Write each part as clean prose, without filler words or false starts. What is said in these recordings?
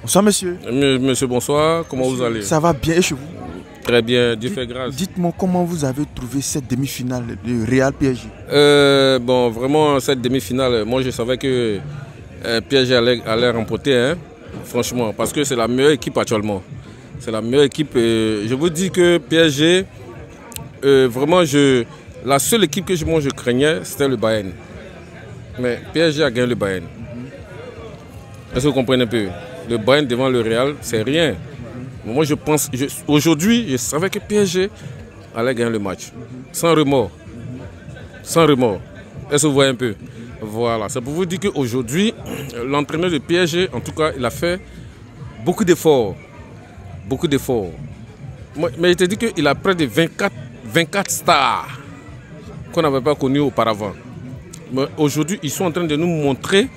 Bonsoir monsieur. Monsieur, bonsoir. Comment vous allez? Ça va bien et chez vous? Très bien, Dieu fait grâce. Dites-moi comment vous avez trouvé cette demi-finale de Real PSG? Bon, vraiment, cette demi-finale, moi je savais que PSG allait remporter, hein, franchement, parce que c'est la meilleure équipe actuellement. C'est la meilleure équipe. Je vous dis que PSG, vraiment, la seule équipe que je craignais, c'était le Bayern. Mais PSG a gagné le Bayern. Est-ce que vous comprenez un peu? Le Bayern devant le Real, c'est rien. Moi, je pense, aujourd'hui, je savais que PSG allait gagner le match. Sans remords. Sans remords. Est-ce que vous voyez un peu? Voilà. C'est pour vous dire qu'aujourd'hui, l'entraîneur de PSG, en tout cas, il a fait beaucoup d'efforts. Beaucoup d'efforts. Mais il te dit qu'il a près de 24 stars qu'on n'avait pas connues auparavant. Mais aujourd'hui, ils sont en train de nous montrer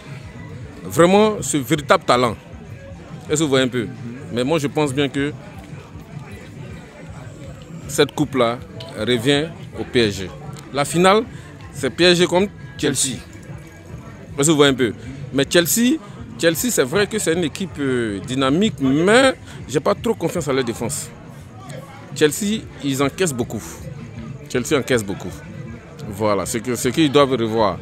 vraiment ce véritable talent. Est-ce que vous voyez un peu? Mais moi, je pense bien que cette coupe-là revient au PSG. La finale, c'est PSG contre Chelsea. Est-ce que vous voyez un peu? Mais Chelsea, c'est vrai que c'est une équipe dynamique, mais je n'ai pas trop confiance à leur défense. Chelsea, ils encaissent beaucoup. Chelsea encaisse beaucoup. Voilà, c'est ce qu'ils doivent revoir.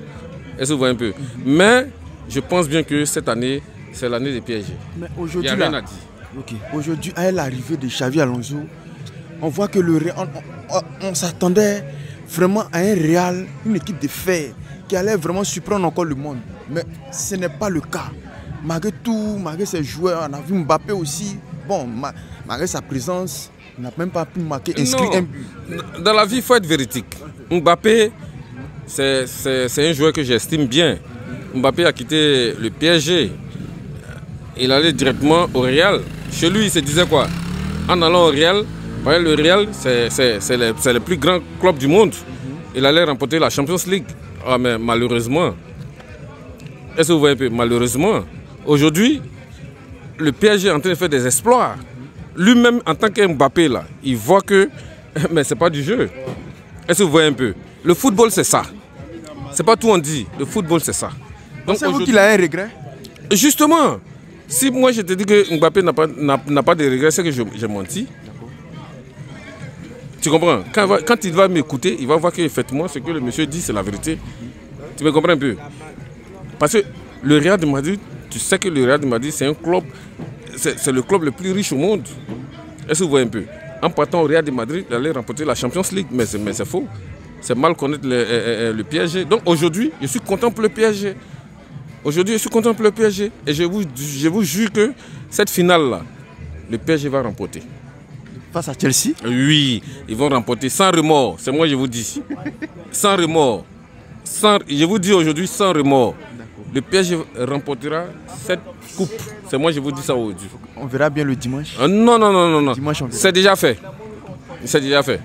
Est-ce que vous voyez un peu? Mais je pense bien que cette année, c'est l'année des PSG. Mais aujourd'hui, il n'y a rien à dire. Okay. Aujourd'hui, à l'arrivée de Xavi Alonso, on voit que le Real, on s'attendait vraiment à un Real, une équipe de fer, qui allait vraiment surprendre encore le monde. Mais ce n'est pas le cas. Malgré tout, malgré ses joueurs, on a vu Mbappé aussi. Bon, malgré sa présence, il n'a même pas pu marquer, inscrire un but. Dans la vie, il faut être véridique. Mbappé, c'est un joueur que j'estime bien. Mbappé a quitté le PSG. Il allait directement au Real. Chez lui, il se disait quoi? En allant au Real, le Real, c'est le plus grand club du monde. Il allait remporter la Champions League. Ah, mais malheureusement, est-ce que vous voyez un peu? Malheureusement, aujourd'hui, le PSG est en train de faire des exploits. Lui-même, en tant qu'Mbappé, là, il voit que mais c'est pas du jeu. Est-ce que vous voyez un peu? Le football, c'est ça. C'est pas tout on dit. Le football, c'est ça. Donc, pensez-vous qu'il a un regret? Justement. Si moi je te dis que Mbappé n'a pas de regrets, c'est que j'ai menti. Tu comprends? Quand il va m'écouter, il va voir qu'effectivement ce que le monsieur dit, c'est la vérité. Tu me comprends un peu? Parce que le Real de Madrid, tu sais que le Real de Madrid, c'est un club, c'est le club le plus riche au monde. Est-ce que vous voyez un peu? En partant au Real de Madrid, il allait remporter la Champions League, mais c'est faux. C'est mal connaître le PSG. Donc aujourd'hui, je suis content pour le PSG. Aujourd'hui, je suis content pour le PSG et je vous jure que cette finale-là, le PSG va remporter. Face à Chelsea? Oui, ils vont remporter sans remords. C'est moi, je vous dis. Sans remords. Je vous dis aujourd'hui, sans remords. Le PSG remportera cette coupe. C'est moi, je vous dis ça aujourd'hui. On verra bien le dimanche? Non. Dimanche, c'est déjà fait. C'est déjà fait.